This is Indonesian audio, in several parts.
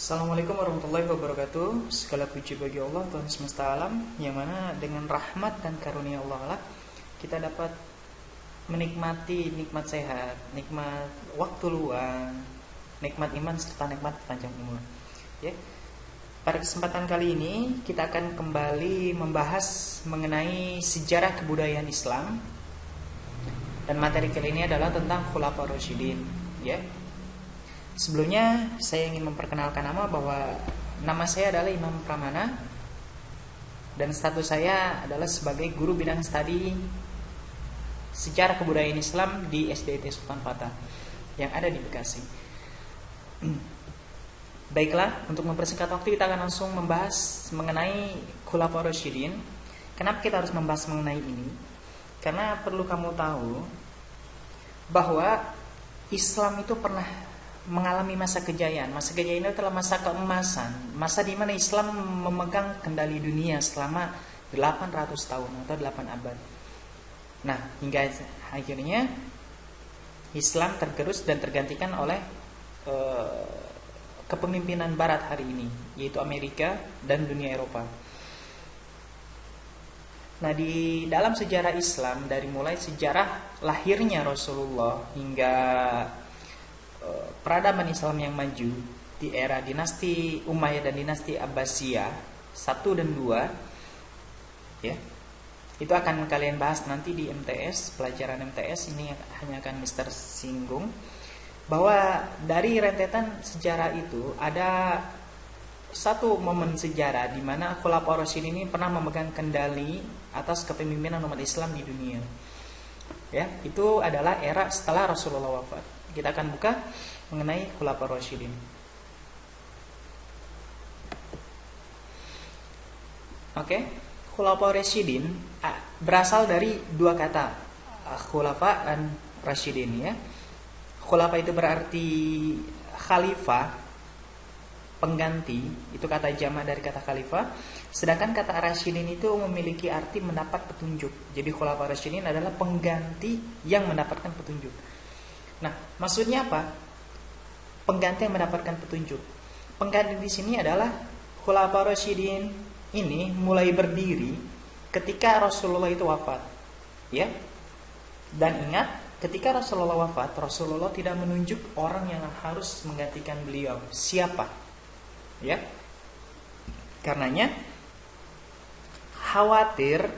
Assalamualaikum warahmatullahi wabarakatuh. Segala puji bagi Allah Tuhan semesta alam, yang mana dengan rahmat dan karunia Allah lah kita dapat menikmati nikmat sehat, nikmat waktu luang, nikmat iman serta nikmat panjang umur. Ya. Pada kesempatan kali ini kita akan kembali membahas mengenai sejarah kebudayaan Islam. Dan materi kali ini adalah tentang Khulafaur Rasyidin, ya. Sebelumnya saya ingin memperkenalkan nama saya adalah Imam Pramana dan status saya adalah sebagai guru bidang studi sejarah kebudayaan Islam di SDIT Sultan Fatah yang ada di Bekasi. Baiklah, untuk mempersingkat waktu kita akan langsung membahas mengenai Khulafaur Rasyidin. Kenapa kita harus membahas mengenai ini? Karena perlu kamu tahu bahwa Islam itu pernah mengalami masa kejayaan. Masa kejayaan itu adalah masa keemasan, masa di mana Islam memegang kendali dunia selama 800 tahun atau 8 abad. Nah, hingga akhirnya Islam tergerus dan tergantikan oleh kepemimpinan Barat hari ini, yaitu Amerika dan dunia Eropa. Nah, di dalam sejarah Islam, dari mulai sejarah lahirnya Rasulullah hingga peradaban Islam yang maju di era dinasti Umayyah dan dinasti Abbasiyah 1 dan 2, ya, itu akan kalian bahas nanti di MTS, pelajaran MTS. Ini hanya akan Mister singgung bahwa dari rentetan sejarah itu ada satu momen sejarah di mana Khulafaur Rasyidin ini pernah memegang kendali atas kepemimpinan umat Islam di dunia. Ya, itu adalah era setelah Rasulullah wafat. Kita akan buka mengenai Khulafaur Rasyidin. Oke, Khulafaur Rasyidin berasal dari dua kata, khulafa dan rasyidin, ya. Khulafa itu berarti khalifah, pengganti, itu kata jamak dari kata khalifah. Sedangkan kata rasyidin itu memiliki arti mendapat petunjuk. Jadi Khulafaur Rasyidin adalah pengganti yang mendapatkan petunjuk. Nah, maksudnya apa? Pengganti yang mendapatkan petunjuk. Pengganti di sini adalah Khulafaur Rasyidin ini mulai berdiri ketika Rasulullah itu wafat. Ya. Dan ingat, ketika Rasulullah wafat, Rasulullah tidak menunjuk orang yang harus menggantikan beliau. Siapa? Ya. Karenanya khawatir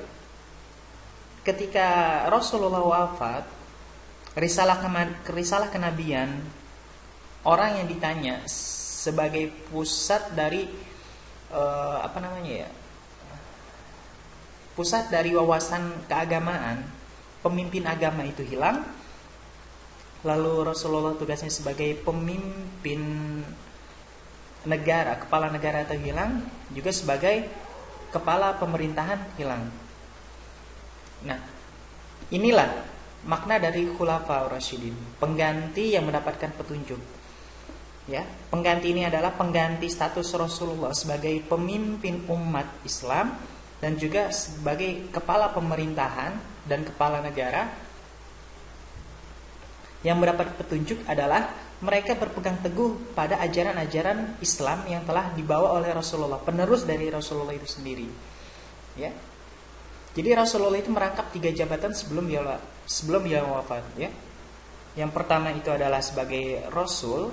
ketika Rasulullah wafat, risalah kenabian, orang yang ditanya sebagai pusat dari pusat dari wawasan keagamaan, pemimpin agama itu hilang. Lalu Rasulullah tugasnya sebagai pemimpin negara, kepala negara itu hilang, juga sebagai kepala pemerintahan hilang. Nah, inilah makna dari Khulafaur Rasyidin, pengganti yang mendapatkan petunjuk. Ya, pengganti ini adalah pengganti status Rasulullah sebagai pemimpin umat Islam dan juga sebagai kepala pemerintahan dan kepala negara. Yang mendapat petunjuk adalah mereka berpegang teguh pada ajaran-ajaran Islam yang telah dibawa oleh Rasulullah, penerus dari Rasulullah itu sendiri. Ya. Jadi Rasulullah itu merangkap 3 jabatan sebelum dia wafat, ya. Yang pertama itu adalah sebagai Rasul,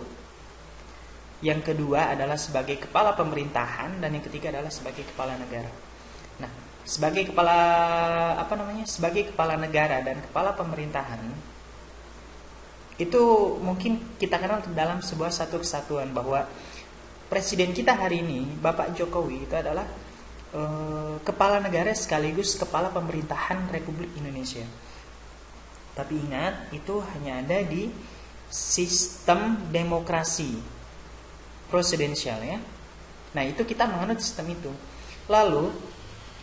yang kedua adalah sebagai kepala pemerintahan, dan yang ketiga adalah sebagai kepala negara. Nah, sebagai kepala negara dan kepala pemerintahan itu mungkin kita kenal dalam sebuah satu kesatuan, bahwa presiden kita hari ini, Bapak Jokowi, itu adalah kepala negara sekaligus kepala pemerintahan Republik Indonesia. Tapi ingat, itu hanya ada di sistem demokrasi presidensial, ya. Nah, itu kita menganut sistem itu. Lalu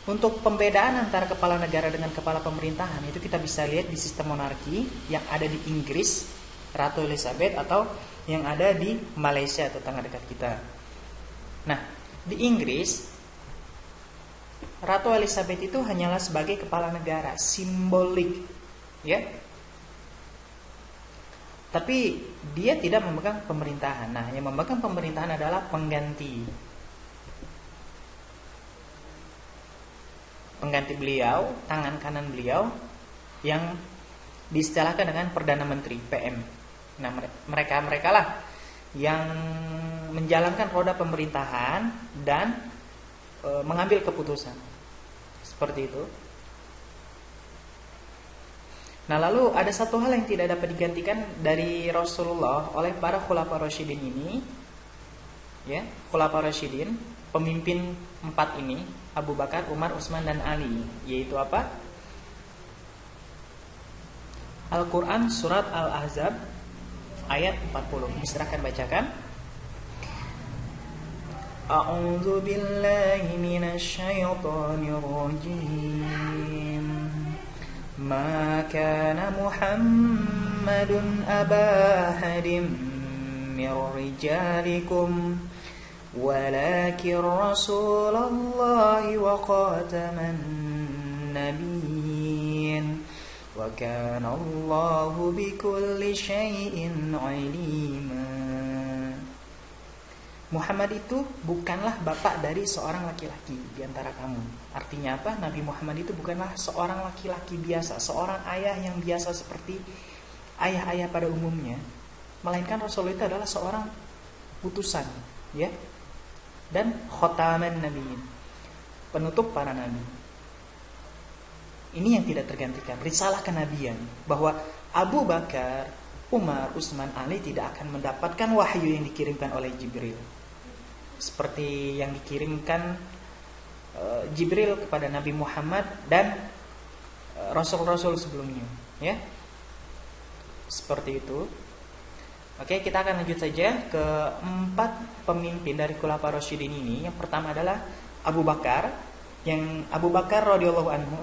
untuk pembedaan antara kepala negara dengan kepala pemerintahan itu kita bisa lihat di sistem monarki yang ada di Inggris, Ratu Elizabeth, atau yang ada di Malaysia, tetangga dekat kita. Nah, di Inggris Ratu Elizabeth itu hanyalah sebagai kepala negara, simbolik, ya. Tapi dia tidak memegang pemerintahan. Nah, yang memegang pemerintahan adalah pengganti. Pengganti beliau, tangan kanan beliau, yang diistilahkan dengan Perdana Menteri, PM. Nah, mereka lah yang menjalankan roda pemerintahan dan mengambil keputusan. Seperti itu. Nah, lalu ada satu hal yang tidak dapat digantikan dari Rasulullah oleh para khulafa rasyidin ini, ya, khulafa rasyidin, pemimpin 4 ini, Abu Bakar, Umar, Utsman dan Ali, yaitu apa? Al-Qur'an surat Al-Ahzab ayat 40. Silakan bacakan. A'udzu billahi minasy syaithanir rajim. Ma kana Muhammadun aba ahadin min rijalikum walakin Rasulullahi wa khataman nabiyyin wa kana Allahu bikulli syai'in 'alima. Muhammad itu bukanlah bapak dari seorang laki-laki di antara kamu. Artinya apa? Nabi Muhammad itu bukanlah seorang laki-laki biasa, seorang ayah yang biasa seperti ayah-ayah pada umumnya, melainkan Rasul itu adalah seorang utusan, ya. Dan khataman nabiyyin, penutup para nabi. Ini yang tidak tergantikan, risalah kenabian, bahwa Abu Bakar, Umar, Utsman, Ali tidak akan mendapatkan wahyu yang dikirimkan oleh Jibril, seperti yang dikirimkan Jibril kepada Nabi Muhammad dan Rasul-Rasul sebelumnya, ya. Seperti itu. Oke, kita akan lanjut saja ke 4 pemimpin dari Khulafa Rasyidin ini. Yang pertama adalah Abu Bakar, yang Abu Bakar radhiyallahu anhu.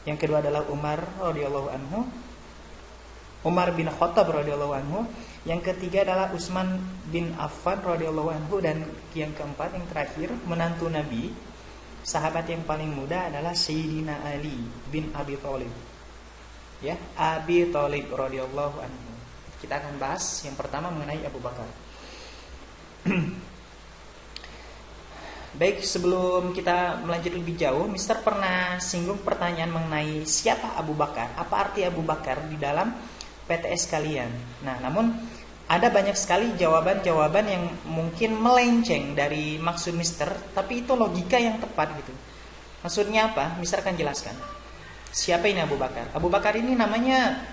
Yang kedua adalah Umar radhiyallahu anhu, Umar bin Khattab radhiyallahu anhu. Yang ketiga adalah Utsman bin Affan radhiyallahu anhu, dan yang keempat, yang terakhir, menantu Nabi, sahabat yang paling muda adalah Sayyidina Ali bin Abi Thalib. Ya, Abi Thalib radhiyallahu anhu. Kita akan bahas yang pertama mengenai Abu Bakar. Baik, sebelum kita melanjut lebih jauh, Mister pernah singgung pertanyaan mengenai siapa Abu Bakar? Apa arti Abu Bakar di dalam PTS kalian? Nah, namun ada banyak sekali jawaban-jawaban yang mungkin melenceng dari maksud Mister, tapi itu logika yang tepat gitu. Maksudnya apa? Mister akan jelaskan. Siapa ini Abu Bakar? Abu Bakar ini namanya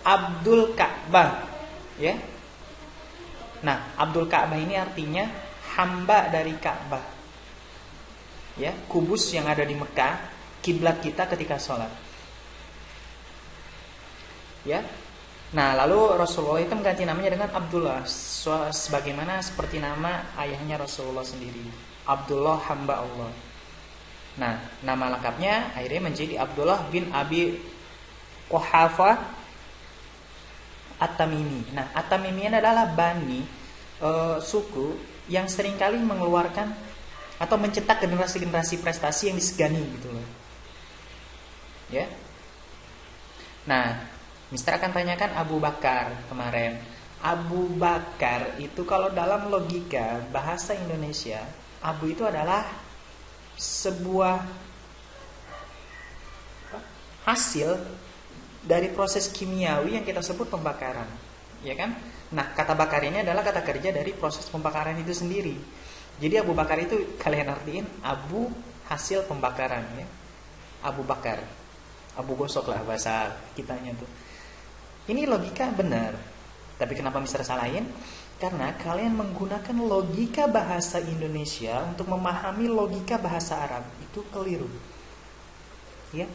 Abdul Ka'bah, ya. Nah, Abdul Ka'bah ini artinya hamba dari Ka'bah, ya, kubus yang ada di Mekah, kiblat kita ketika sholat, ya. Nah, lalu Rasulullah itu mengganti namanya dengan Abdullah, sebagaimana seperti nama ayahnya Rasulullah sendiri, Abdullah, hamba Allah. Nah, nama lengkapnya akhirnya menjadi Abdullah bin Abi Quhafa At-Tamimi. Nah, At-Tamimi adalah bani suku yang seringkali mengeluarkan atau mencetak generasi-generasi prestasi yang disegani gitu loh, ya. Nah, Mister akan tanyakan Abu Bakar kemarin. Abu Bakar itu kalau dalam logika bahasa Indonesia, Abu itu adalah sebuah hasil dari proses kimiawi yang kita sebut pembakaran, ya kan? Nah, kata bakar ini adalah kata kerja dari proses pembakaran itu sendiri. Jadi Abu Bakar itu kalian artiin Abu hasil pembakaran, ya. Abu Bakar, Abu gosok lah bahasa kitanya tuh. Ini logika benar. Tapi kenapa Mister salahin? Karena kalian menggunakan logika bahasa Indonesia untuk memahami logika bahasa Arab. Itu keliru, ya.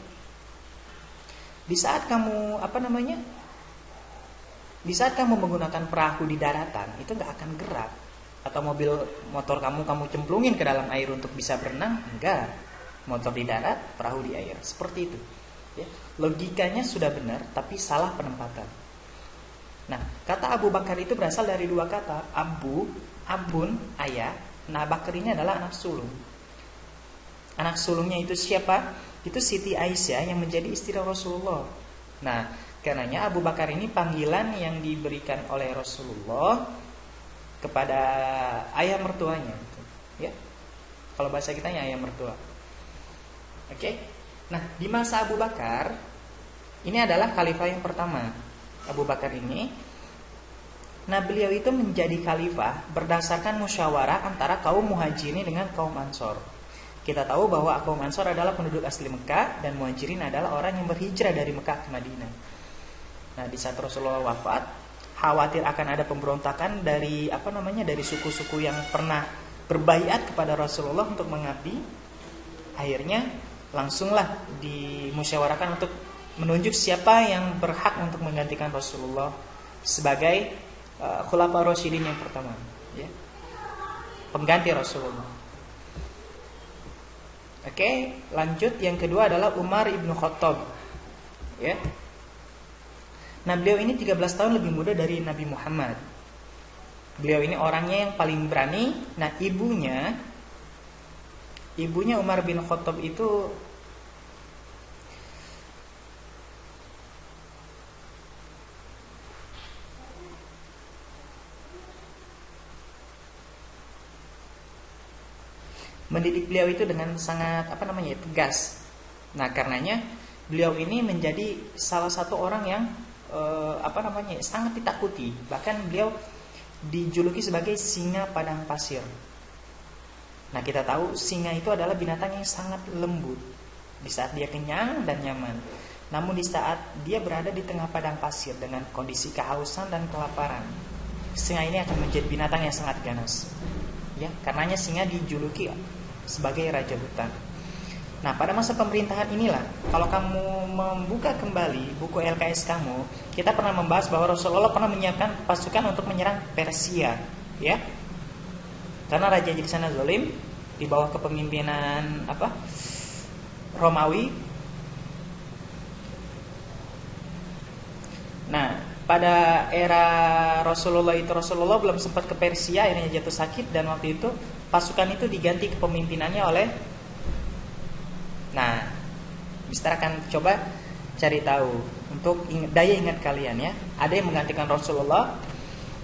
Di saat kamu Di saat kamu menggunakan perahu di daratan, itu nggak akan gerak. Atau mobil motor kamu cemplungin ke dalam air untuk bisa berenang, enggak. Motor di darat, perahu di air, seperti itu, ya. Logikanya sudah benar, tapi salah penempatan. Nah, kata Abu Bakar itu berasal dari 2 kata, abun, ayah. Nah, Bakar ini adalah anak sulung. Anak sulungnya itu siapa? Itu Siti Aisyah yang menjadi istri Rasulullah. Nah, Karenanya Abu Bakar ini panggilan yang diberikan oleh Rasulullah kepada ayah mertuanya, ya. Kalau bahasa kita ya ayah mertua. Oke. Nah, di masa Abu Bakar ini adalah khalifah yang pertama. Abu Bakar ini, nah beliau itu menjadi khalifah berdasarkan musyawarah antara kaum Muhajirin dengan kaum Ansor. Kita tahu bahwa kaum Ansor adalah penduduk asli Mekah dan Muhajirin adalah orang yang berhijrah dari Mekah ke Madinah. Nah, di saat Rasulullah wafat, khawatir akan ada pemberontakan dari dari suku-suku yang pernah berbaiat kepada Rasulullah untuk mengabdi. Akhirnya langsunglah dimusyawarahkan untuk menunjuk siapa yang berhak untuk menggantikan Rasulullah sebagai Khulafa Rasyidin yang pertama, ya. Pengganti Rasulullah. Oke, lanjut yang kedua adalah Umar ibnu Khattab, ya. Nah, beliau ini 13 tahun lebih muda dari Nabi Muhammad. Beliau ini orangnya yang paling berani. Nah, ibunya Umar bin Khattab itu mendidik beliau itu dengan sangat tegas. Nah, karenanya beliau ini menjadi salah satu orang yang sangat ditakuti. Bahkan beliau dijuluki sebagai singa padang pasir. Nah, kita tahu singa itu adalah binatang yang sangat lembut di saat dia kenyang dan nyaman. Namun di saat dia berada di tengah padang pasir dengan kondisi kehausan dan kelaparan, singa ini akan menjadi binatang yang sangat ganas. Ya, karenanya singa dijuluki sebagai raja hutan. Nah, pada masa pemerintahan inilah, kalau kamu membuka kembali buku LKS kamu, kita pernah membahas bahwa Rasulullah pernah menyiapkan pasukan untuk menyerang Persia, ya. Karena raja di sana zalim, di bawah kepemimpinan Romawi. Nah, pada era Rasulullah belum sempat ke Persia, akhirnya jatuh sakit, dan waktu itu pasukan itu diganti kepemimpinannya oleh, nah, Mister akan coba cari tahu untuk daya ingat kalian, ya. Ada yang menggantikan Rasulullah,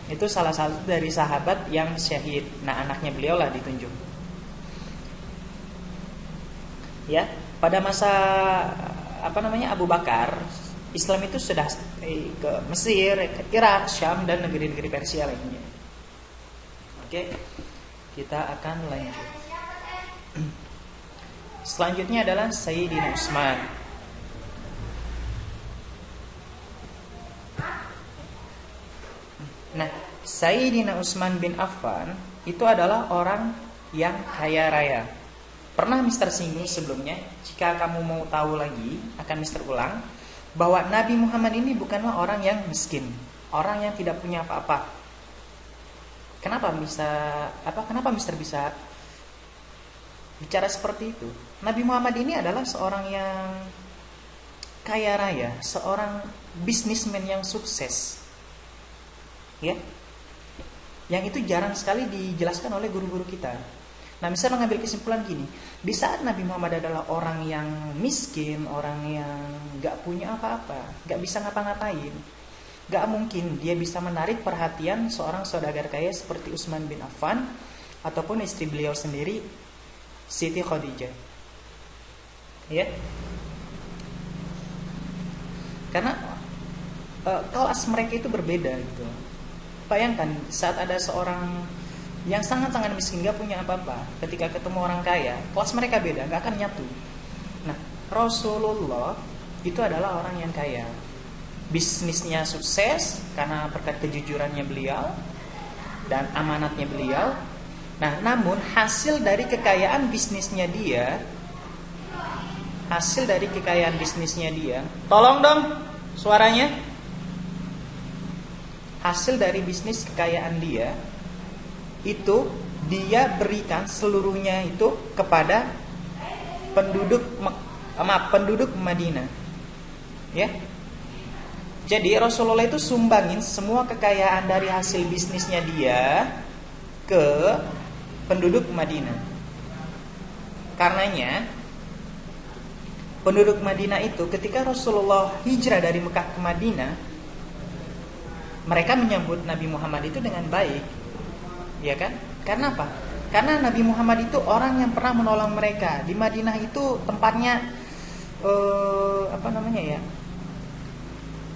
itu salah satu dari sahabat yang syahid. Nah, anaknya beliau lah ditunjuk. Ya, pada masa Abu Bakar, Islam itu sudah ke Mesir, ke Irak, Syam, dan negeri-negeri Persia lainnya. Oke, kita akan lanjut. Selanjutnya adalah Sayyidina Utsman. Nah, Sayyidina Utsman bin Affan itu adalah orang yang kaya raya. Pernah Mister singgung sebelumnya. Jika kamu mau tahu lagi, akan Mister ulang bahwa Nabi Muhammad ini bukanlah orang yang miskin, orang yang tidak punya apa-apa. Kenapa Mister bisa bicara seperti itu? Nabi Muhammad ini adalah seorang yang kaya raya, seorang bisnismen yang sukses, ya. Yang itu jarang sekali dijelaskan oleh guru-guru kita. Nah, bisa mengambil kesimpulan gini: di saat Nabi Muhammad adalah orang yang miskin, orang yang gak punya apa-apa, gak bisa ngapa-ngapain, gak mungkin dia bisa menarik perhatian seorang saudagar kaya seperti Utsman bin Affan ataupun istri beliau sendiri, Siti Khadijah. Ya, karena kelas mereka itu berbeda gitu. Bayangkan saat ada seorang yang sangat-sangat miskin, gak punya apa-apa, ketika ketemu orang kaya, kelas mereka beda, gak akan nyatu. Nah, Rasulullah itu adalah orang yang kaya, bisnisnya sukses karena berkat kejujurannya beliau dan amanatnya beliau. Nah, namun hasil dari kekayaan bisnisnya dia, tolong dong suaranya. Hasil dari bisnis kekayaan dia itu dia berikan seluruhnya itu kepada penduduk Madinah, ya. Jadi Rasulullah itu sumbangin semua kekayaan dari hasil bisnisnya dia ke penduduk Madinah. Karenanya penduduk Madinah itu ketika Rasulullah hijrah dari Mekah ke Madinah, mereka menyambut Nabi Muhammad itu dengan baik, ya kan? Karena apa? Karena Nabi Muhammad itu orang yang pernah menolong mereka. Di Madinah itu tempatnya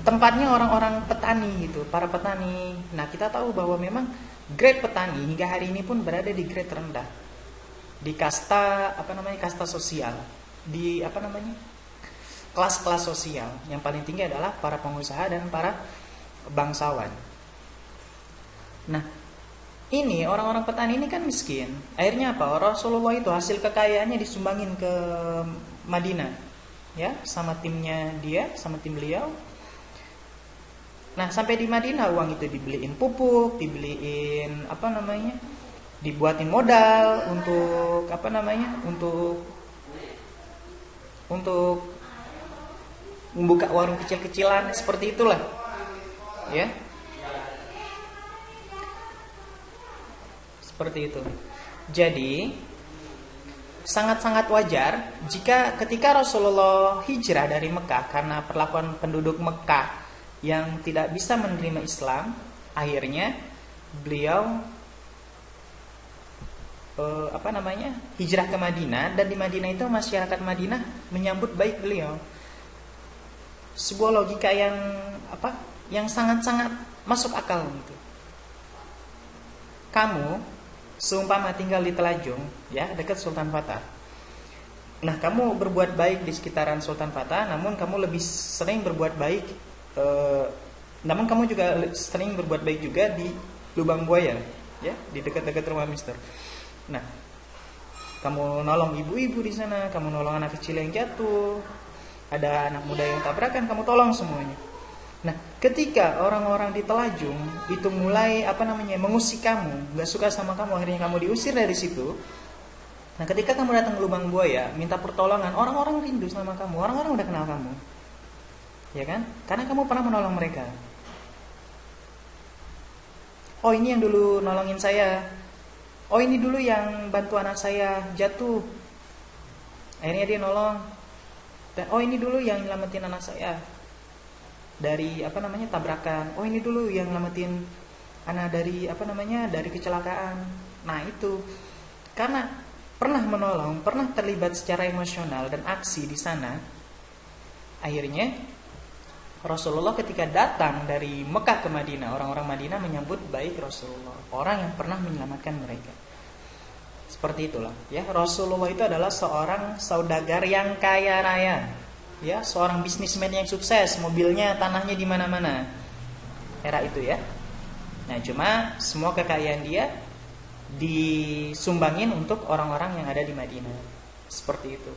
tempatnya orang-orang petani gitu, para petani. Nah, kita tahu bahwa memang grade petani hingga hari ini pun berada di grade rendah. Di kasta kasta sosial. Di kelas-kelas sosial. Yang paling tinggi adalah para pengusaha dan para bangsawan. Nah, ini orang-orang petani ini kan miskin. Akhirnya apa? Rasulullah itu hasil kekayaannya disumbangin ke Madinah, ya, sama timnya dia, sama tim beliau. Nah, sampai di Madinah uang itu dibeliin pupuk, dibeliin dibuatin modal untuk membuka warung kecil-kecilan seperti itulah, ya. Seperti itu. Jadi sangat-sangat wajar jika ketika Rasulullah hijrah dari Mekah karena perlakuan penduduk Mekah yang tidak bisa menerima Islam, akhirnya beliau hijrah ke Madinah, dan di Madinah itu masyarakat Madinah menyambut baik beliau. Sebuah logika yang sangat-sangat masuk akal gitu. Kamu seumpama tinggal di Telajung, ya, dekat Sultan Fatah. Nah, kamu berbuat baik di sekitaran Sultan Fatah, namun kamu lebih sering berbuat baik namun kamu juga sering berbuat baik juga di Lubang Buaya, ya, di dekat-dekat rumah Mister. Nah, kamu nolong ibu-ibu di sana, kamu nolong anak kecil yang jatuh, ada anak muda yang tabrakan, kamu tolong semuanya. Nah, ketika orang-orang di Telajung itu mulai mengusik kamu, nggak suka sama kamu, akhirnya kamu diusir dari situ. Nah, ketika kamu datang ke Lubang Buaya minta pertolongan, orang-orang rindu sama kamu, orang-orang udah kenal kamu, ya kan? Karena kamu pernah menolong mereka. Oh, ini yang dulu nolongin saya. Oh, ini dulu yang bantu anak saya jatuh, akhirnya dia nolong. Dan oh, ini dulu yang nyelamatin anak saya dari tabrakan. Oh, ini dulu yang nyelamatin anak dari dari kecelakaan. Nah, itu karena pernah menolong, pernah terlibat secara emosional dan aksi di sana. Akhirnya Rasulullah ketika datang dari Mekah ke Madinah, orang-orang Madinah menyambut baik Rasulullah, orang yang pernah menyelamatkan mereka. Seperti itulah, ya. Rasulullah itu adalah seorang saudagar yang kaya raya, ya, seorang bisnismen yang sukses, mobilnya, tanahnya di mana-mana. Era itu, ya. Nah, cuma semua kekayaan dia disumbangin untuk orang-orang yang ada di Madinah. Seperti itu.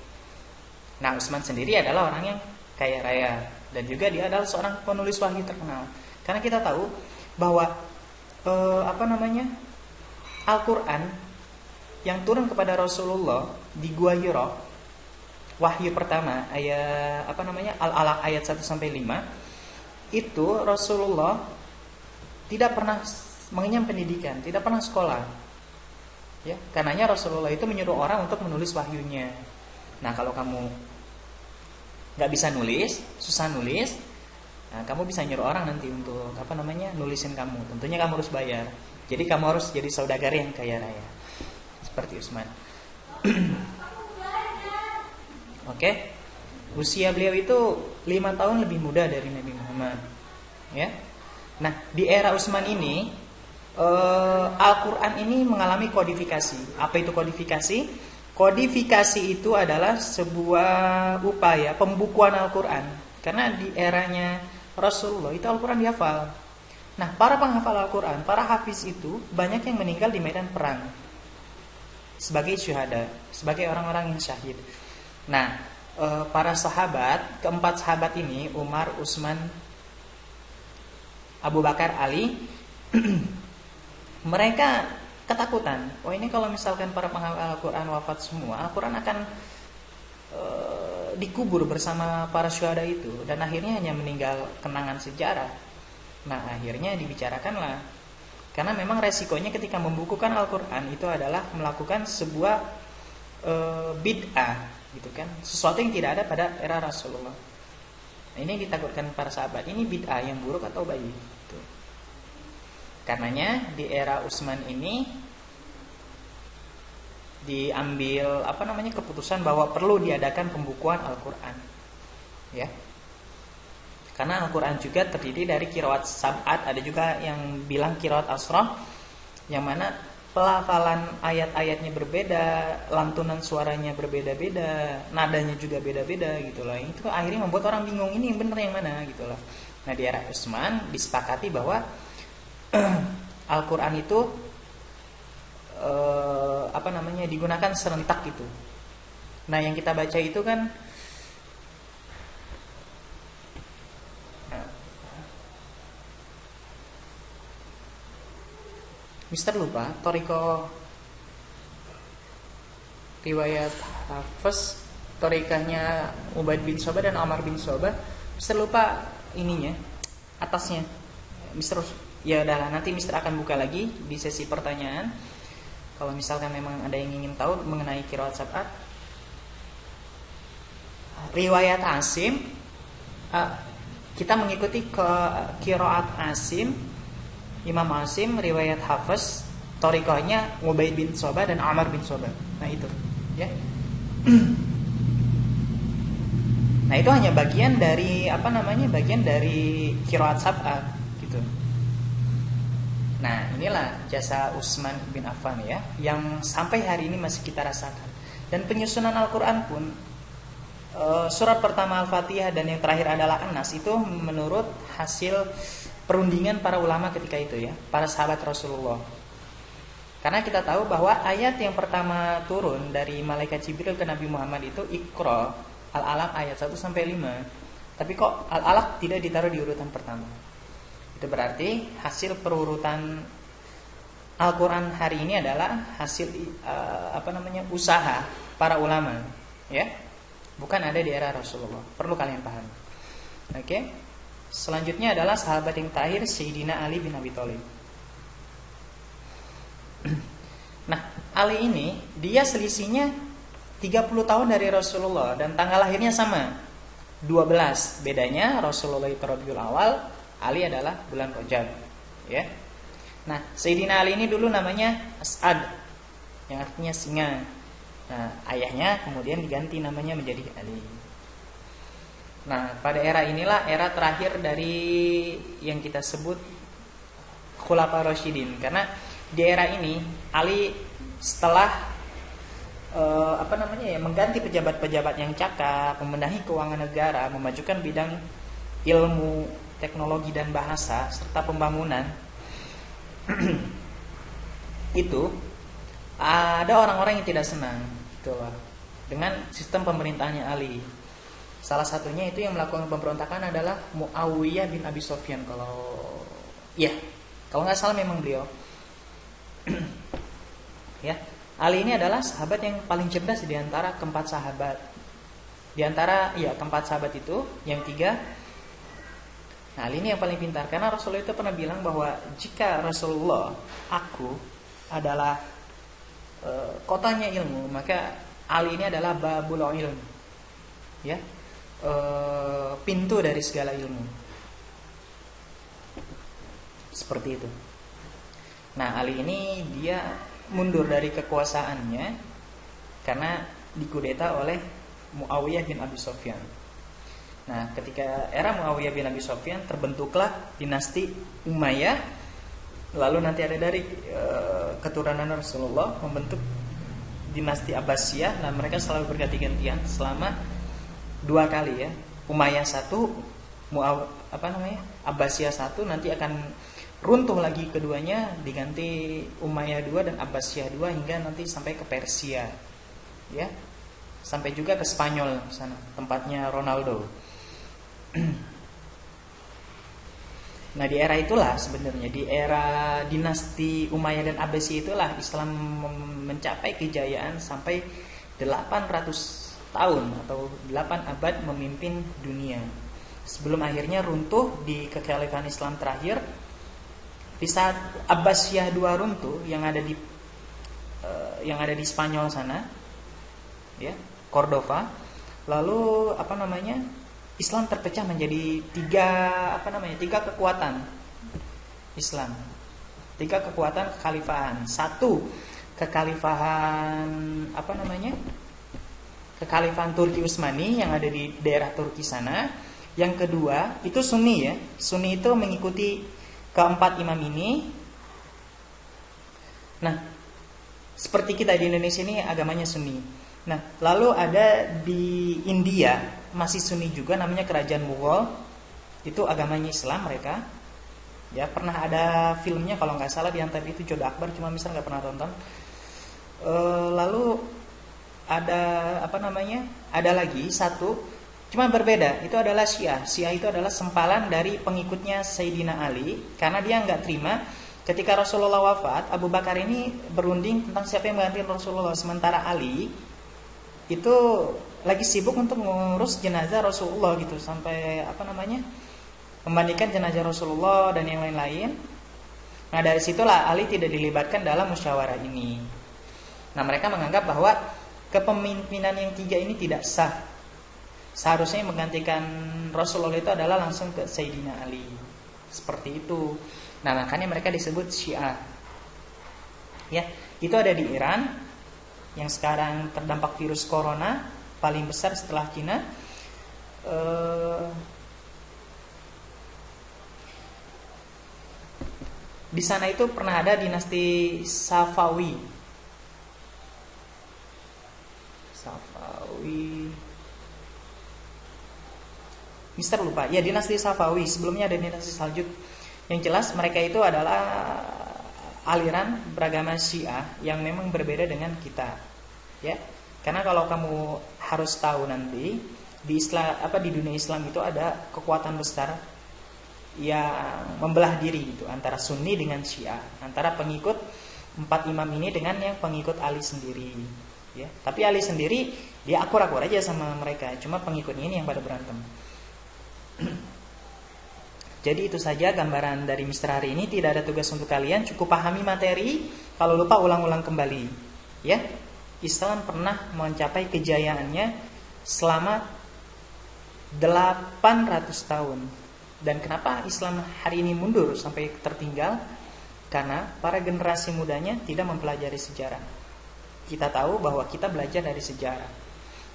Nah, Utsman sendiri adalah orang yang kaya raya, dan juga dia adalah seorang penulis wahyu terkenal. Karena kita tahu bahwa Al-Quran yang turun kepada Rasulullah di Gua Hira, wahyu pertama ayat Al-Alaq ayat 1 sampai 5, itu Rasulullah tidak pernah mengenyam pendidikan, tidak pernah sekolah. Ya, karenanya Rasulullah itu menyuruh orang untuk menulis wahyunya. Nah, kalau kamu nggak bisa nulis, susah nulis, nah, kamu bisa nyuruh orang nanti untuk nulisin kamu. Tentunya kamu harus bayar. Jadi kamu harus jadi saudagar yang kaya raya, seperti Utsman. Oke. Usia beliau itu 5 tahun lebih muda dari Nabi Muhammad, ya. Nah, di era Utsman ini Al-Quran ini mengalami kodifikasi. Apa itu kodifikasi? Kodifikasi itu adalah sebuah upaya pembukuan Al-Quran. Karena di eranya Rasulullah itu Al-Quran dihafal. Nah, para penghafal Al-Quran, para hafiz itu banyak yang meninggal di medan perang sebagai syuhada, sebagai orang-orang yang syahid. Nah, para sahabat, keempat sahabat ini, Umar, Utsman, Abu Bakar, Ali, mereka ketakutan. Oh, ini kalau misalkan para penghafal Al-Quran wafat semua, Al-Quran akan dikubur bersama para syuhada itu, dan akhirnya hanya meninggal kenangan sejarah. Nah, akhirnya dibicarakanlah, karena memang resikonya ketika membukukan Al-Quran itu adalah melakukan sebuah bid'ah, gitu kan, sesuatu yang tidak ada pada era Rasulullah. Nah, ini ditakutkan para sahabat, ini bid'ah yang buruk atau baik gitu. Karenanya di era Utsman ini diambil keputusan bahwa perlu diadakan pembukuan Al-Qur'an. Ya. Karena Al-Qur'an juga terdiri dari qiraat sab'at, ada juga yang bilang qiraat asrah, yang mana pelafalan ayat-ayatnya berbeda, lantunan suaranya berbeda-beda, nadanya juga beda-beda gitu loh. Itu akhirnya membuat orang bingung, ini yang benar yang mana gitu loh. Nah, di era Utsman disepakati bahwa Al-Qur'an itu digunakan serentak gitu. Nah, yang kita baca itu kan Mister lupa Toriko riwayat Hafiz, Torikahnya Ubaid bin Sobah dan Amr bin Sobah. Mister lupa ininya, atasnya. Mister, ya udahlah, nanti Mister akan buka lagi di sesi pertanyaan. Kalau misalkan memang ada yang ingin tahu mengenai qiraat sab'at. Riwayat Asim, kita mengikuti ke qiraat Asim, Imam Asim, riwayat Hafiz, Torikohnya Ubaid bin Sobah dan Amr bin Sobah. Nah itu, ya. Nah itu hanya bagian dari bagian dari qiraat sab'at gitu. Nah inilah jasa Utsman bin Affan ya, yang sampai hari ini masih kita rasakan. Dan penyusunan Al-Quran pun, surat pertama Al-Fatihah dan yang terakhir adalah An-Nas, itu menurut hasil perundingan para ulama ketika itu ya, para sahabat Rasulullah. Karena kita tahu bahwa ayat yang pertama turun dari malaikat Jibril ke Nabi Muhammad itu Iqra, Al-Alaq ayat 1 sampai 5. Tapi kok Al-Alaq tidak ditaruh di urutan pertama? Itu berarti hasil perurutan Al-Qur'an hari ini adalah hasil usaha para ulama, ya. Bukan ada di era Rasulullah. Perlu kalian paham. Oke? Selanjutnya adalah sahabat yang terakhir, Sayyidina Ali bin Abi Thalib. Nah, Ali ini dia selisihnya 30 tahun dari Rasulullah dan tanggal lahirnya sama, 12. Bedanya Rasulullah itu Rabiul Awal, Ali adalah bulan Rajab, ya. Nah, Sayyidina Ali ini dulu namanya As'ad, yang artinya singa. Nah, ayahnya kemudian diganti namanya menjadi Ali. Nah, pada era inilah era terakhir dari yang kita sebut Khulafa Rasyidin. Karena di era ini Ali setelah mengganti pejabat-pejabat yang cakap, membenahi keuangan negara, memajukan bidang ilmu, teknologi dan bahasa serta pembangunan. Itu ada orang-orang yang tidak senang gitu loh, dengan sistem pemerintahannya Ali. Salah satunya itu yang melakukan pemberontakan adalah Muawiyah bin Abi Sufyan, kalau nggak salah memang beliau. Ya, Ali ini adalah sahabat yang paling cerdas di antara keempat sahabat. Di antara keempat sahabat itu, yang tiga, nah Ali ini yang paling pintar. Karena Rasulullah itu pernah bilang bahwa jika Rasulullah, aku adalah kotanya ilmu, maka Ali ini adalah babul ilm, ya. Pintu dari segala ilmu. Seperti itu. Nah, Ali ini dia mundur dari kekuasaannya karena dikudeta oleh Muawiyah bin Abi Sufyan. Nah, ketika era Muawiyah bin Abi Sufyan terbentuklah dinasti Umayyah. Lalu nanti ada dari keturunan Rasulullah membentuk dinasti Abbasiyah. Nah, mereka selalu berganti-gantian selama 2 kali ya. Umayyah 1, Abbasiyah 1, nanti akan runtuh lagi keduanya, diganti Umayyah 2 dan Abbasiyah 2 hingga nanti sampai ke Persia. Ya. Sampai juga ke Spanyol sana, tempatnya Ronaldo. Nah, di era itulah sebenarnya, di era dinasti Umayyah dan Abbasiyah itulah Islam mencapai kejayaan sampai 800 tahun atau 8 abad memimpin dunia. Sebelum akhirnya runtuh di kekhalifahan Islam terakhir. Di saat Abbasiyah 2 runtuh yang ada di Spanyol sana, ya, Cordova. Lalu Islam terpecah menjadi tiga kekuatan Islam, tiga kekuatan kekhalifahan. Satu, kekhalifahan kekhalifahan Turki Utsmani yang ada di daerah Turki sana. Yang kedua itu Sunni ya. Sunni itu mengikuti keempat imam ini. Nah, seperti kita di Indonesia ini agamanya Sunni. Nah, lalu ada di India masih Sunni juga, namanya Kerajaan Mughal. Itu agamanya Islam mereka. Ya, pernah ada filmnya kalau nggak salah di antara itu Jodha Akbar, cuma misal nggak pernah tonton. Lalu ada ada lagi satu, cuma berbeda, itu adalah Syiah. Syiah itu adalah sempalan dari pengikutnya Sayyidina Ali, karena dia nggak terima ketika Rasulullah wafat, Abu Bakar ini berunding tentang siapa yang mengganti Rasulullah, sementara Ali itu lagi sibuk untuk mengurus jenazah Rasulullah gitu, sampai membandingkan jenazah Rasulullah dan yang lain-lain. Nah, dari situlah Ali tidak dilibatkan dalam musyawarah ini. Nah, mereka menganggap bahwa kepemimpinan yang tiga ini tidak sah. Seharusnya yang menggantikan Rasulullah itu adalah langsung ke Sayyidina Ali. Seperti itu. Nah, makanya mereka disebut Syiah. Ya, itu ada di Iran yang sekarang terdampak virus corona paling besar setelah Cina. Di sana itu pernah ada dinasti Safawi. Mister lupa. Ya, dinasti Safawi. Sebelumnya ada dinasti Saljuk. Yang jelas mereka itu adalah aliran beragama Syiah yang memang berbeda dengan kita. Ya. Karena kalau kamu harus tahu nanti di dunia Islam itu ada kekuatan besar yang membelah diri gitu, antara Sunni dengan Syiah, antara pengikut empat imam ini dengan yang pengikut Ali sendiri. Ya. Tapi Ali sendiri dia akur-akur aja sama mereka, cuma pengikutnya ini yang pada berantem. Jadi itu saja gambaran dari Mister hari ini. Tidak ada tugas untuk kalian, cukup pahami materi. Kalau lupa ulang-ulang kembali. Ya, Islam pernah mencapai kejayaannya selama 800 tahun. Dan kenapa Islam hari ini mundur sampai tertinggal? Karena para generasi mudanya tidak mempelajari sejarah. Kita tahu bahwa kita belajar dari sejarah.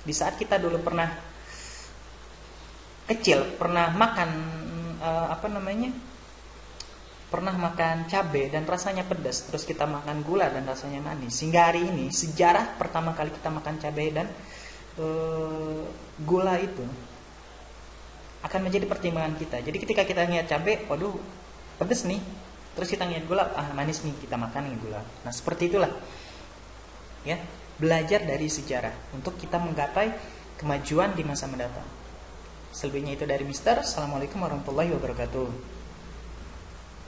Di saat kita dulu pernah kecil, pernah makan pernah makan cabai dan rasanya pedas, terus kita makan gula dan rasanya manis. Sehingga hari ini sejarah pertama kali kita makan cabai dan gula itu akan menjadi pertimbangan kita. Jadi ketika kita lihat cabai, waduh pedas nih, terus kita lihat gula, manis nih, kita makan nih gula. Nah, seperti itulah ya, belajar dari sejarah untuk kita menggapai kemajuan di masa mendatang. Selebihnya itu dari Mister. Assalamualaikum warahmatullahi wabarakatuh.